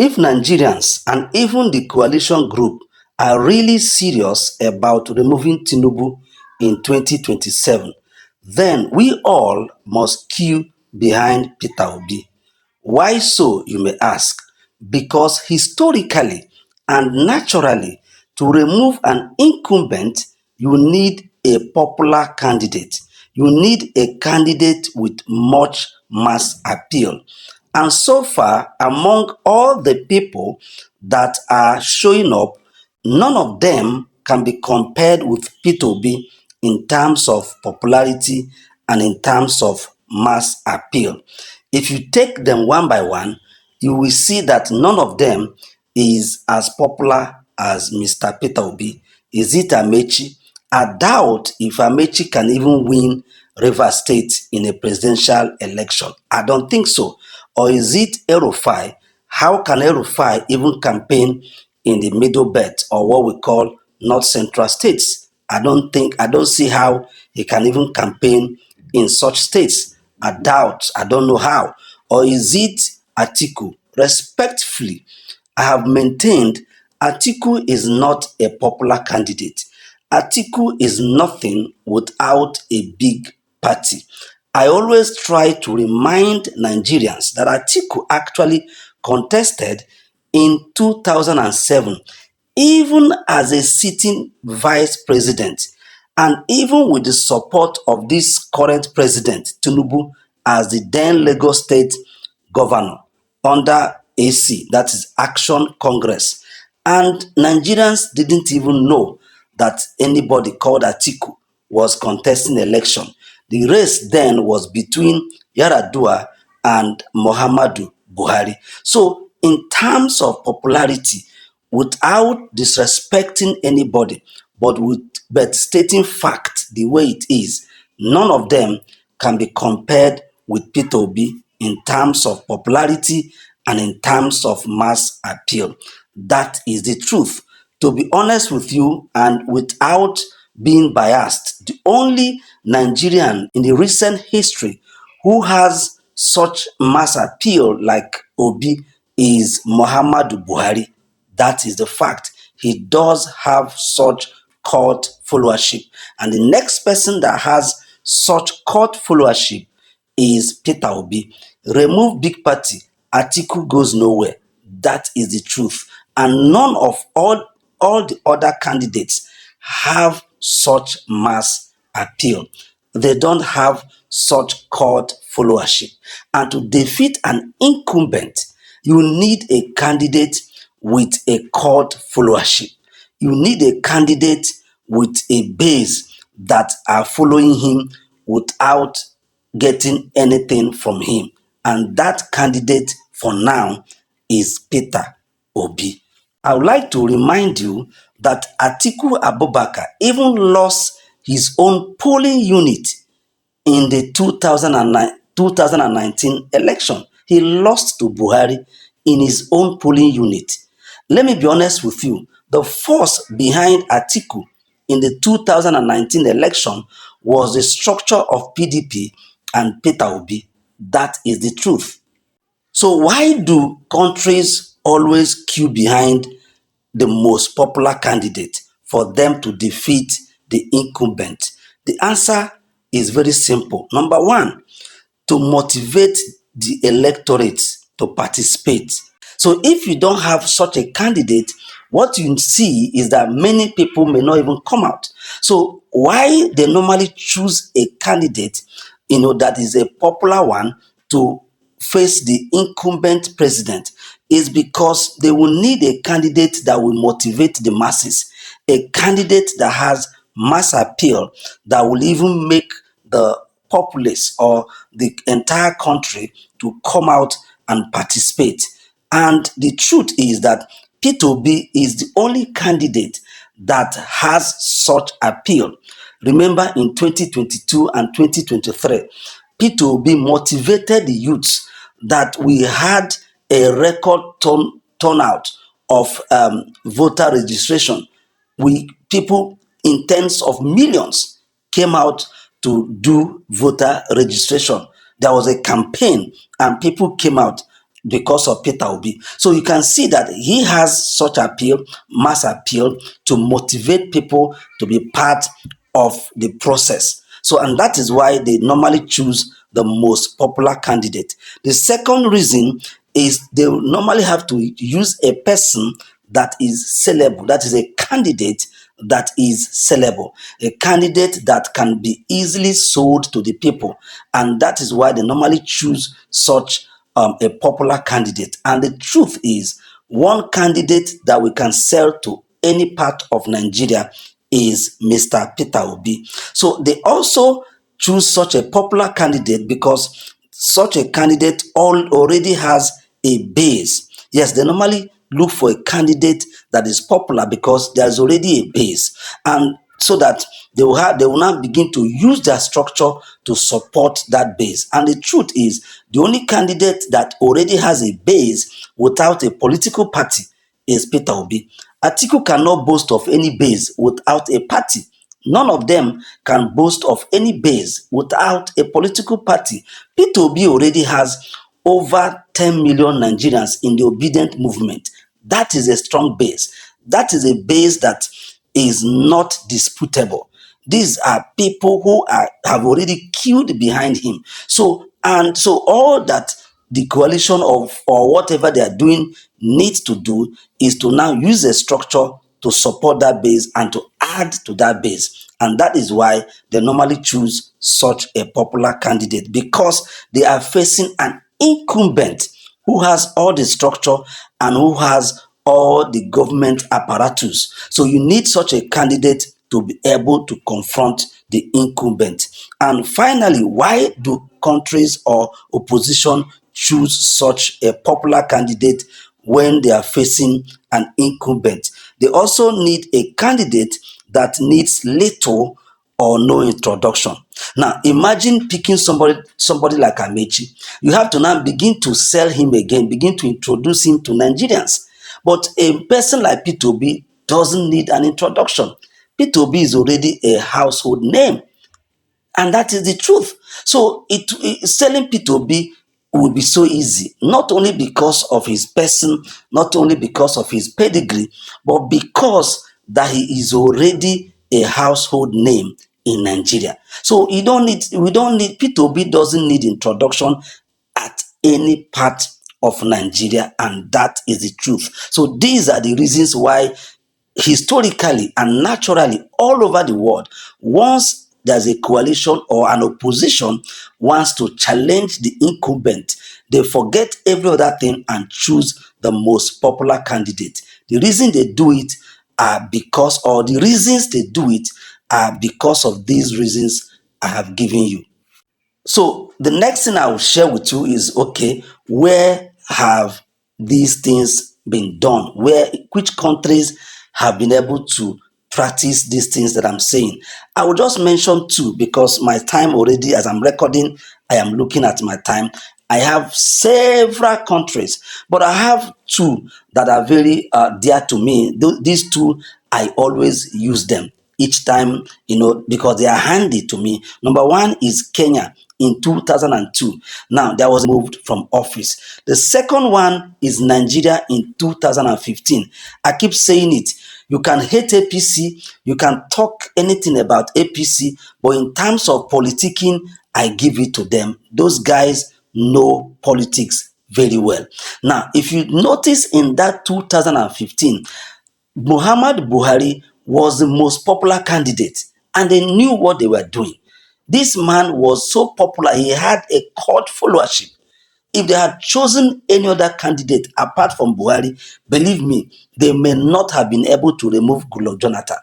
If Nigerians and even the coalition group are really serious about removing Tinubu in 2027, then we all must queue behind Peter Obi. Why so, you may ask? Because historically and naturally, to remove an incumbent, you need a popular candidate. You need a candidate with much mass appeal. And so far, among all the people that are showing up, none of them can be compared with Peter Obi in terms of popularity and in terms of mass appeal. If you take them one by one, you will see that none of them is as popular as Mr. Peter Obi. Is it Amechi? I doubt if Amechi can even win Rivers State in a presidential election. I don't think so. Or is it Erufai? How can Erufai even campaign in the middle belt or what we call North Central states? I don't see how he can even campaign in such states. I doubt, I don't know how. Or is it Atiku? Respectfully, I have maintained Atiku is not a popular candidate. Atiku is nothing without a big party. I always try to remind Nigerians that Atiku actually contested in 2007, even as a sitting vice president, and even with the support of this current president, Tinubu, as the then Lagos State governor under AC, that is Action Congress. And Nigerians didn't even know that anybody called Atiku was contesting election. The race then was between Yaradua and Muhammadu Buhari. So, in terms of popularity, without disrespecting anybody, but stating fact the way it is, none of them can be compared with Peter Obi in terms of popularity and in terms of mass appeal. That is the truth. To be honest with you, and without being biased, the only Nigerian in the recent history who has such mass appeal like Obi is Muhammadu Buhari. That is the fact. He does have such cult followership. And the next person that has such cult followership is Peter Obi. Remove big party, Atiku goes nowhere. That is the truth. And none of all the other candidates have such mass appeal. They don't have such cult followership. And to defeat an incumbent, you need a candidate with a cult followership. You need a candidate with a base that are following him without getting anything from him. And that candidate for now is Peter Obi. I would like to remind you that Atiku Abubakar even lost his own polling unit in the 2019 election. He lost to Buhari in his own polling unit. Let me be honest with you. The force behind Atiku in the 2019 election was the structure of PDP and Peter Obi. That is the truth. So why do countries always queue behind the most popular candidate for them to defeat the incumbent? The answer is very simple. Number one, to motivate the electorate to participate. So if you don't have such a candidate, what you see is that many people may not even come out. So why they normally choose a candidate, that is a popular one to face the incumbent president is because they will need a candidate that will motivate the masses, a candidate that has mass appeal, that will even make the populace or the entire country to come out and participate. And the truth is that Peter Obi is the only candidate that has such appeal. Remember in 2022 and 2023, Peter Obi motivated the youths that we had a record turnout of voter registration. People in tens of millions came out to do voter registration. There was a campaign and people came out. because of Peter Obi. So you can see that he has such appeal, mass appeal, to motivate people to be part of the process. So, and that is why they normally choose the most popular candidate. The second reason is they will normally have to use a person that is sellable, that is a candidate that is sellable, a candidate that can be easily sold to the people. And that is why they normally choose such a popular candidate. And the truth is, one candidate that we can sell to any part of Nigeria is Mr. Peter Obi. So they also choose such a popular candidate because such a candidate already has a base. Yes, they normally look for a candidate that is popular because there's already a base, and so that they will now begin to use their structure to support that base. And the truth is, the only candidate that already has a base without a political party is Peter Obi. Atiku cannot boast of any base without a party. None of them can boast of any base without a political party. Peter Obi already has over 10 million Nigerians in the obedient movement. That is a strong base. That is a base that is not disputable. These are people who have already queued behind him. So all that the coalition of or whatever they are doing needs to do is to now use a structure to support that base and to add to that base. And that is why they normally choose such a popular candidate, because they are facing an incumbent who has all the structure and who has all the government apparatus. So you need such a candidate to be able to confront the incumbent. And finally, why do countries or opposition choose such a popular candidate when they are facing an incumbent? They also need a candidate that needs little or no introduction. Now, imagine picking somebody like Amechi. You have to now begin to sell him again, begin to introduce him to Nigerians. But a person like Peter Obi doesn't need an introduction. Peter Obi is already a household name. And that is the truth. So selling P2B will be so easy, not only because of his person, not only because of his pedigree, but because that he is already a household name in Nigeria. So we don't need P2B doesn't need introduction at any part of Nigeria, and that is the truth. So these are the reasons why historically and naturally all over the world, once there's a coalition or an opposition wants to challenge the incumbent, they forget every other thing and choose the most popular candidate. The reason they do it or the reasons they do it are because of these reasons I have given you. So the next thing I will share with you is, okay, where have these things been done? Which countries have been able to practice these things that I'm saying? I will just mention two because my time already, as I'm recording, I am looking at my time. I have several countries, but I have two that are very dear to me. These two, I always use them each time, because they are handy to me. Number one is Kenya in 2002. Now, that was moved from office. The second one is Nigeria in 2015. I keep saying it. You can hate APC, you can talk anything about APC, but in terms of politicking, I give it to them. Those guys know politics very well. Now, if you notice in that 2015, Muhammad Buhari was the most popular candidate, and they knew what they were doing. This man was so popular, he had a cult followership. If they had chosen any other candidate apart from Buhari, believe me, they may not have been able to remove Goodluck Jonathan.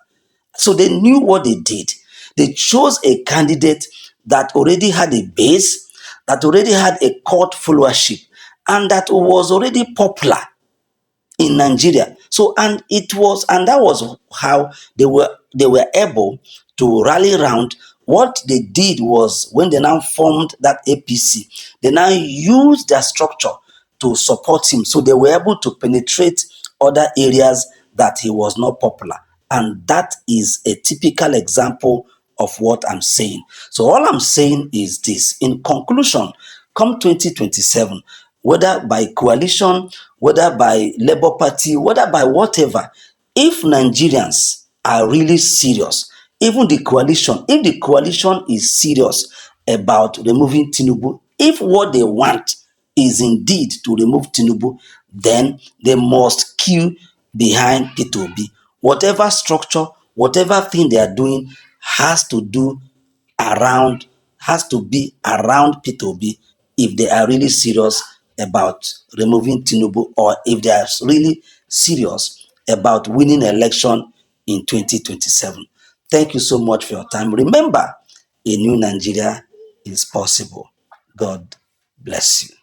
So they knew what they did. They chose a candidate that already had a base, that already had a cult followership, and that was already popular in Nigeria. So and that was how they were able to rally around. What they did was, when they now formed that APC, they now used their structure to support him. So they were able to penetrate other areas that he was not popular. And that is a typical example of what I'm saying. So all I'm saying is this. In conclusion, come 2027, whether by coalition, whether by Labour Party, whether by whatever, if Nigerians are really serious, even the coalition, if the coalition is serious about removing Tinubu, if what they want is indeed to remove Tinubu, then they must queue behind Peter Obi. Whatever structure, whatever thing they are doing has to do around has to be around Peter Obi if they are really serious about removing Tinubu, or if they are really serious about winning election in 2027. Thank you so much for your time. Remember, a new Nigeria is possible. God bless you.